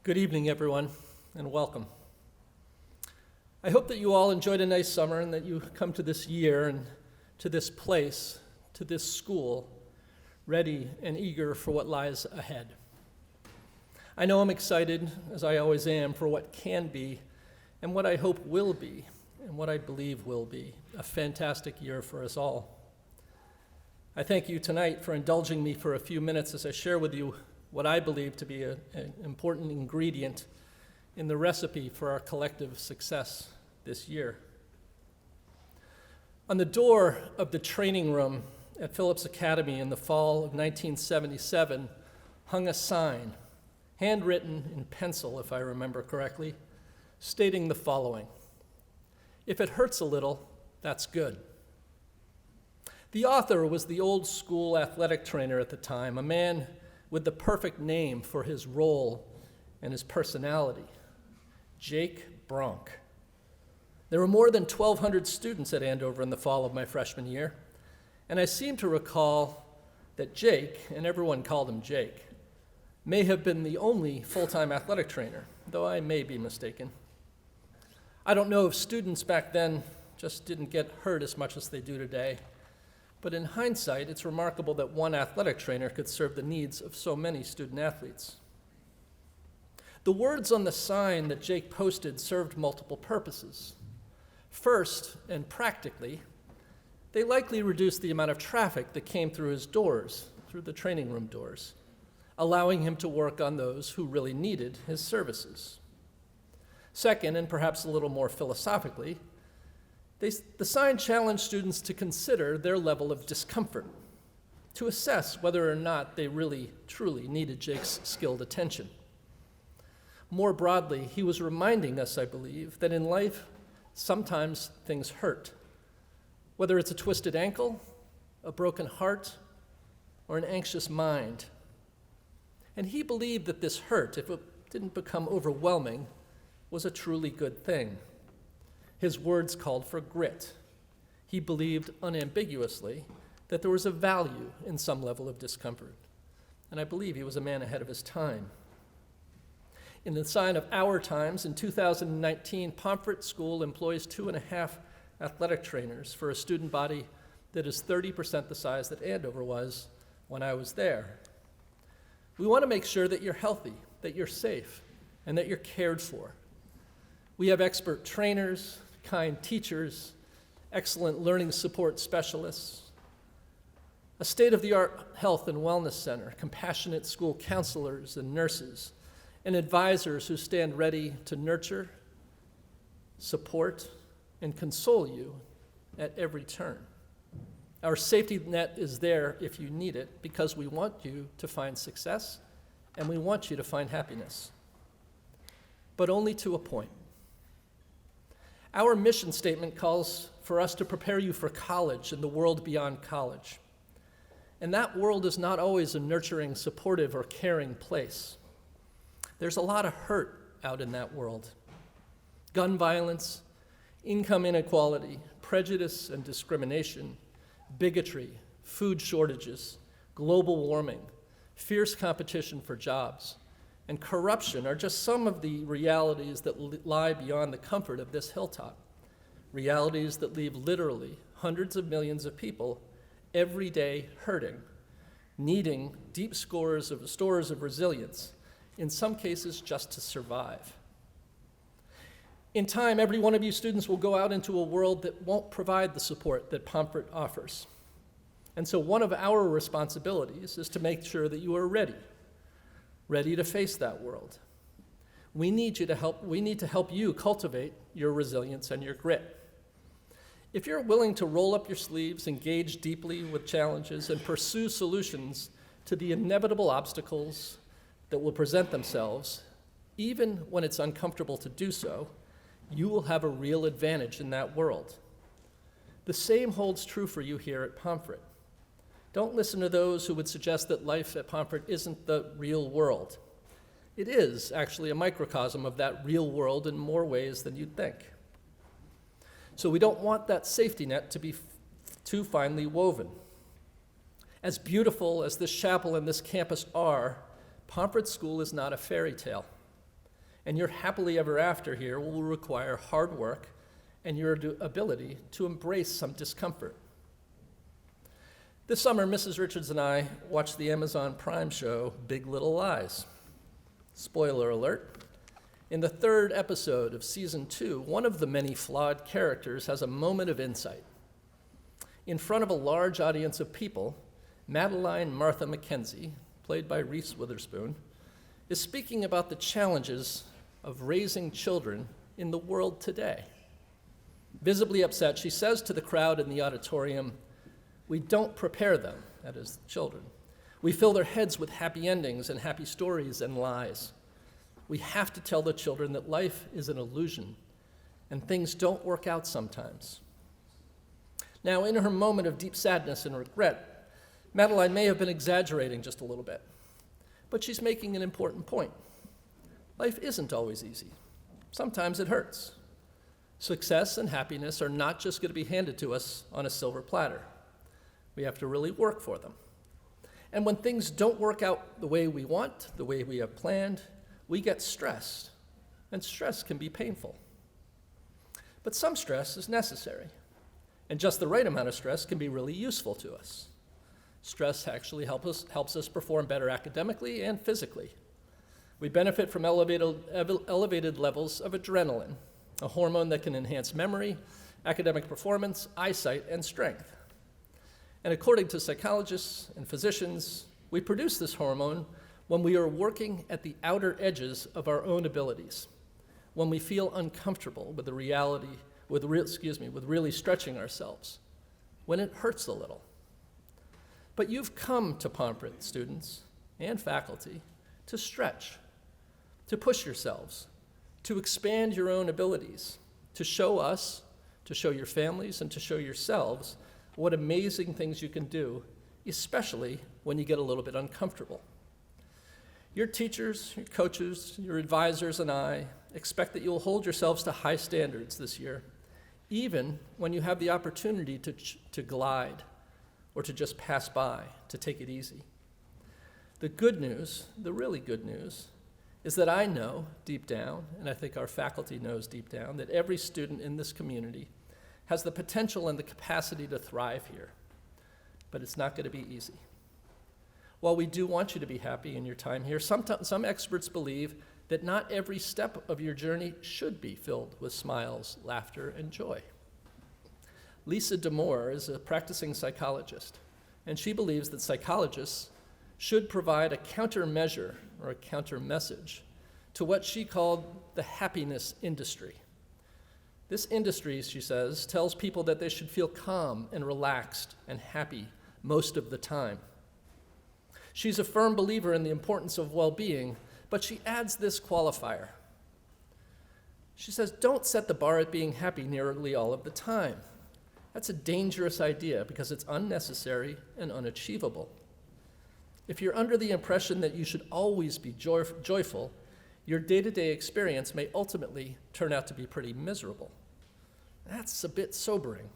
Good evening, everyone, and welcome. I hope that you all enjoyed a nice summer and that you come to this year and to this place, to this school, ready and eager for what lies ahead. I know I'm excited, as I always am, for what can be and what I hope will be and what I believe will be a fantastic year for us all. I thank you tonight for indulging me for a few minutes as I share with you what I believe to be an important ingredient in the recipe for our collective success this year. On the door of the training room at Phillips Academy in the fall of 1977 hung a sign, handwritten in pencil, if I remember correctly, stating the following: "If it hurts a little, that's good." The author was the old school athletic trainer at the time, a man with the perfect name for his role and his personality, Jake Bronk. There were more than 1,200 students at Andover in the fall of my freshman year, and I seem to recall that Jake, and everyone called him Jake, may have been the only full-time athletic trainer, though I may be mistaken. I don't know if students back then just didn't get hurt as much as they do today, but in hindsight, it's remarkable that one athletic trainer could serve the needs of so many student athletes. The words on the sign that Jake posted served multiple purposes. First, and practically, they likely reduced the amount of traffic that came through his doors, through the training room doors, allowing him to work on those who really needed his services. Second, and perhaps a little more philosophically, the sign challenged students to consider their level of discomfort, to assess whether or not they really, truly needed Jake's skilled attention. More broadly, he was reminding us, I believe, that in life, sometimes things hurt, whether it's a twisted ankle, a broken heart, or an anxious mind. And he believed that this hurt, if it didn't become overwhelming, was a truly good thing. His words called for grit. He believed unambiguously that there was a value in some level of discomfort, and I believe he was a man ahead of his time. In the sign of our times, in 2019, Pomfret School employs 2.5 athletic trainers for a student body that is 30% the size that Andover was when I was there. We want to make sure that you're healthy, that you're safe, and that you're cared for. We have expert trainers, kind teachers, excellent learning support specialists, a state-of-the-art health and wellness center, compassionate school counselors and nurses, and advisors who stand ready to nurture, support, and console you at every turn. Our safety net is there if you need it because we want you to find success and we want you to find happiness, but only to a point. Our mission statement calls for us to prepare you for college and the world beyond college. And that world is not always a nurturing, supportive, or caring place. There's a lot of hurt out in that world. Gun violence, income inequality, prejudice and discrimination, bigotry, food shortages, global warming, fierce competition for jobs, and corruption are just some of the realities that lie beyond the comfort of this hilltop, realities that leave literally hundreds of millions of people every day hurting, needing deep stores of resilience, in some cases just to survive. In time, every one of you students will go out into a world that won't provide the support that Pomfret offers. And so one of our responsibilities is to make sure that you are ready to face that world. We need to help you cultivate your resilience and your grit. If you're willing to roll up your sleeves, engage deeply with challenges, and pursue solutions to the inevitable obstacles that will present themselves, even when it's uncomfortable to do so, you will have a real advantage in that world. The same holds true for you here at Pomfret. Don't listen to those who would suggest that life at Pomfret isn't the real world. It is actually a microcosm of that real world in more ways than you'd think. So we don't want that safety net to be too finely woven. As beautiful as this chapel and this campus are, Pomfret School is not a fairy tale. and your happily ever after here will require hard work and your ability to embrace some discomfort. This summer, Mrs. Richards and I watched the Amazon Prime show Big Little Lies. Spoiler alert. In the 3rd episode of season 2, one of the many flawed characters has a moment of insight. In front of a large audience of people, Madeline Martha McKenzie, played by Reese Witherspoon, is speaking about the challenges of raising children in the world today. Visibly upset, she says to the crowd in the auditorium, "We don't prepare them," that is, children. "We fill their heads with happy endings and happy stories and lies. We have to tell the children that life is an illusion and things don't work out sometimes." Now, in her moment of deep sadness and regret, Madeline may have been exaggerating just a little bit, but she's making an important point. Life isn't always easy. Sometimes it hurts. Success and happiness are not just going to be handed to us on a silver platter. We have to really work for them. And when things don't work out the way we want, the way we have planned, we get stressed, and stress can be painful. But some stress is necessary, and just the right amount of stress can be really useful to us. Stress actually helps us perform better academically and physically. We benefit from elevated levels of adrenaline, a hormone that can enhance memory, academic performance, eyesight, and strength. And according to psychologists and physicians, we produce this hormone when we are working at the outer edges of our own abilities, when we feel uncomfortable with the reality, with really stretching ourselves, when it hurts a little. But you've come to Pomfret, students and faculty, to stretch, to push yourselves, to expand your own abilities, to show us, to show your families, and to show yourselves what amazing things you can do, especially when you get a little bit uncomfortable. Your teachers, your coaches, your advisors, and I expect that you'll hold yourselves to high standards this year, even when you have the opportunity to glide or to just pass by, to take it easy. The good news, the really good news, is that I know deep down, and I think our faculty knows deep down, that every student in this community has the potential and the capacity to thrive here. But it's not going to be easy. While we do want you to be happy in your time here, some experts believe that not every step of your journey should be filled with smiles, laughter, and joy. Lisa D'Amour is a practicing psychologist, and she believes that psychologists should provide a countermeasure or a counter-message to what she called the happiness industry. This industry, she says, tells people that they should feel calm and relaxed and happy most of the time. She's a firm believer in the importance of well-being, but she adds this qualifier. She says, don't set the bar at being happy nearly all of the time. That's a dangerous idea because it's unnecessary and unachievable. If you're under the impression that you should always be joyful, your day-to-day experience may ultimately turn out to be pretty miserable. That's a bit sobering,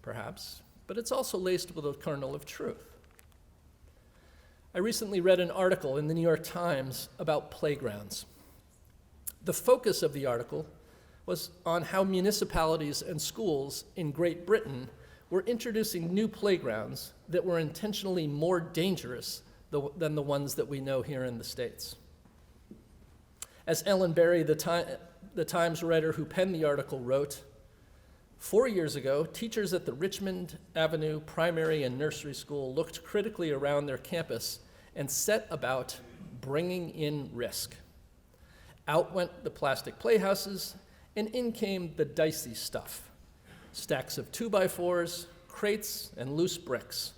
perhaps, but it's also laced with a kernel of truth. I recently read an article in the New York Times about playgrounds. The focus of the article was on how municipalities and schools in Great Britain were introducing new playgrounds that were intentionally more dangerous than the ones that we know here in the States. As Ellen Berry, the Times writer who penned the article, wrote, 4 years ago, teachers at the Richmond Avenue Primary and Nursery School looked critically around their campus and set about bringing in risk. Out went the plastic playhouses, and in came the dicey stuff. Stacks of 2x4s, crates, and loose bricks.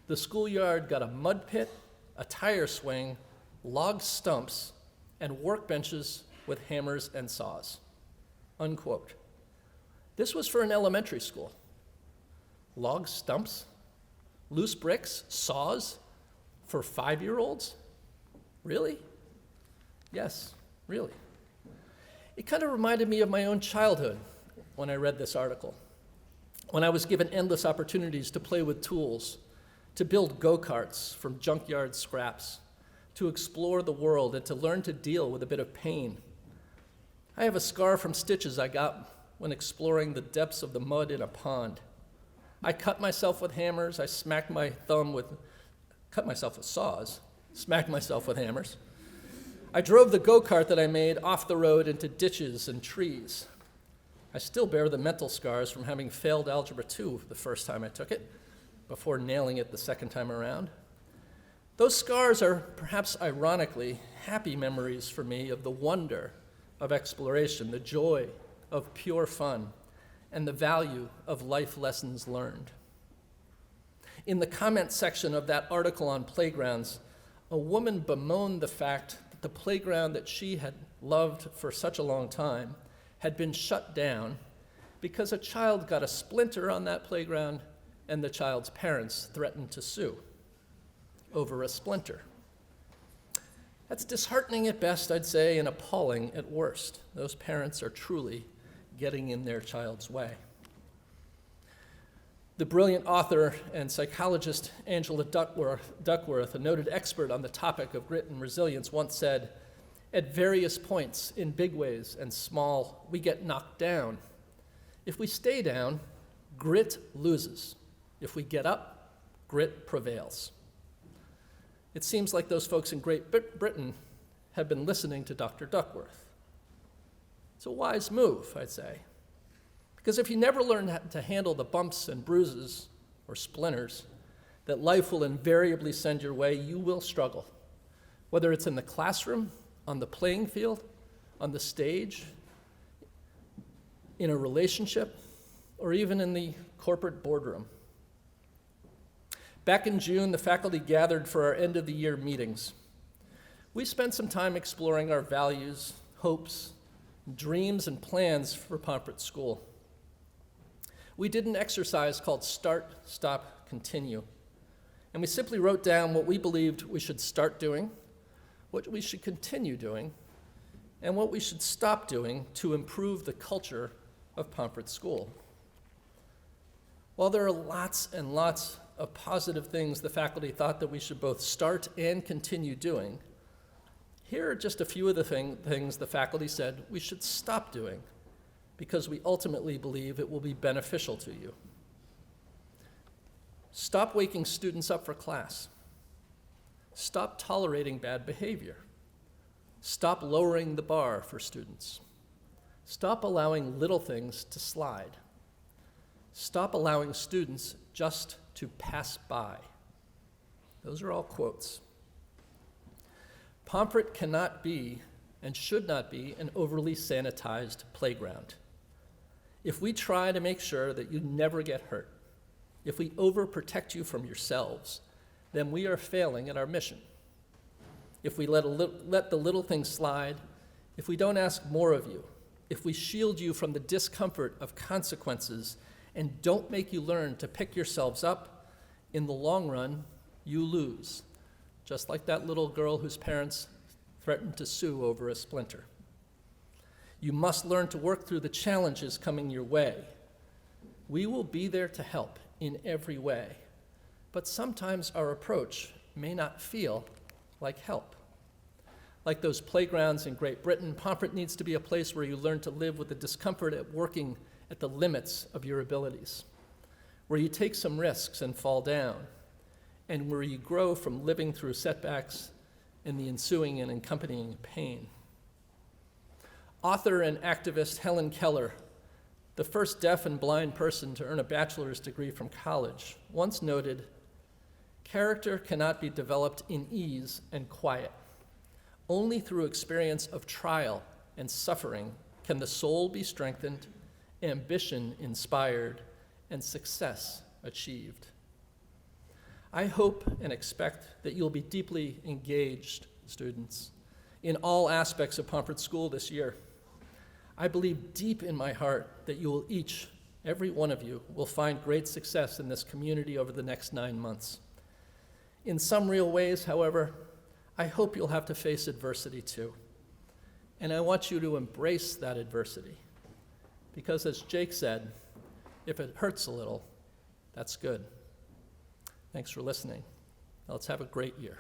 The schoolyard got a mud pit, a tire swing, log stumps, and workbenches with hammers and saws. Unquote. This was for an elementary school. Log stumps, loose bricks, saws for 5-year-olds? Really? Yes, really. It kind of reminded me of my own childhood when I read this article, when I was given endless opportunities to play with tools, to build go-karts from junkyard scraps, to explore the world and to learn to deal with a bit of pain I have a scar from stitches I got when exploring the depths of the mud in a pond. I cut myself with hammers, cut myself with saws, smacked myself with hammers. I drove the go-kart that I made off the road into ditches and trees. I still bear the mental scars from having failed Algebra 2 the first time I took it, before nailing it the second time around. Those scars are, perhaps ironically, happy memories for me of the wonder of exploration, the joy of pure fun, and the value of life lessons learned. In the comment section of that article on playgrounds, a woman bemoaned the fact that the playground that she had loved for such a long time had been shut down because a child got a splinter on that playground and the child's parents threatened to sue over a splinter. That's disheartening at best, I'd say, and appalling at worst. Those parents are truly getting in their child's way. The brilliant author and psychologist Angela Duckworth, a noted expert on the topic of grit and resilience, once said, "At various points, in big ways and small, we get knocked down. If we stay down, grit loses. If we get up, grit prevails." It seems like those folks in Great Britain have been listening to Dr. Duckworth. It's a wise move, I'd say. Because if you never learn to handle the bumps and bruises or splinters that life will invariably send your way, you will struggle. Whether it's in the classroom, on the playing field, on the stage, in a relationship, or even in the corporate boardroom. Back in June, the faculty gathered for our end-of-the-year meetings. We spent some time exploring our values, hopes, dreams, and plans for Pomfret School. We did an exercise called Start, Stop, Continue, and we simply wrote down what we believed we should start doing, what we should continue doing, and what we should stop doing to improve the culture of Pomfret School. While there are lots and lots of positive things the faculty thought that we should both start and continue doing, here are just a few of the things the faculty said we should stop doing because we ultimately believe it will be beneficial to you. Stop waking students up for class. Stop tolerating bad behavior. Stop lowering the bar for students. Stop allowing little things to slide. Stop allowing students just to pass by. Those are all quotes. Pomfret cannot be and should not be an overly sanitized playground. If we try to make sure that you never get hurt, if we overprotect you from yourselves, then we are failing at our mission. If we let the little things slide, if we don't ask more of you, if we shield you from the discomfort of consequences and don't make you learn to pick yourselves up, in the long run, you lose, just like that little girl whose parents threatened to sue over a splinter. You must learn to work through the challenges coming your way. We will be there to help in every way, but sometimes our approach may not feel like help. Like those playgrounds in Great Britain, Pomfret needs to be a place where you learn to live with the discomfort at working at the limits of your abilities, where you take some risks and fall down, and where you grow from living through setbacks and the ensuing and accompanying pain. Author and activist Helen Keller, the first deaf and blind person to earn a bachelor's degree from college, once noted, "Character cannot be developed in ease and quiet. Only through experience of trial and suffering can the soul be strengthened, ambition inspired, and success achieved." I hope and expect that you'll be deeply engaged, students, in all aspects of Pomfret School this year. I believe deep in my heart that you will each, every one of you, will find great success in this community over the next 9 months. In some real ways, however, I hope you'll have to face adversity too. And I want you to embrace that adversity. Because as Jake said, if it hurts a little, that's good. Thanks for listening. Now let's have a great year.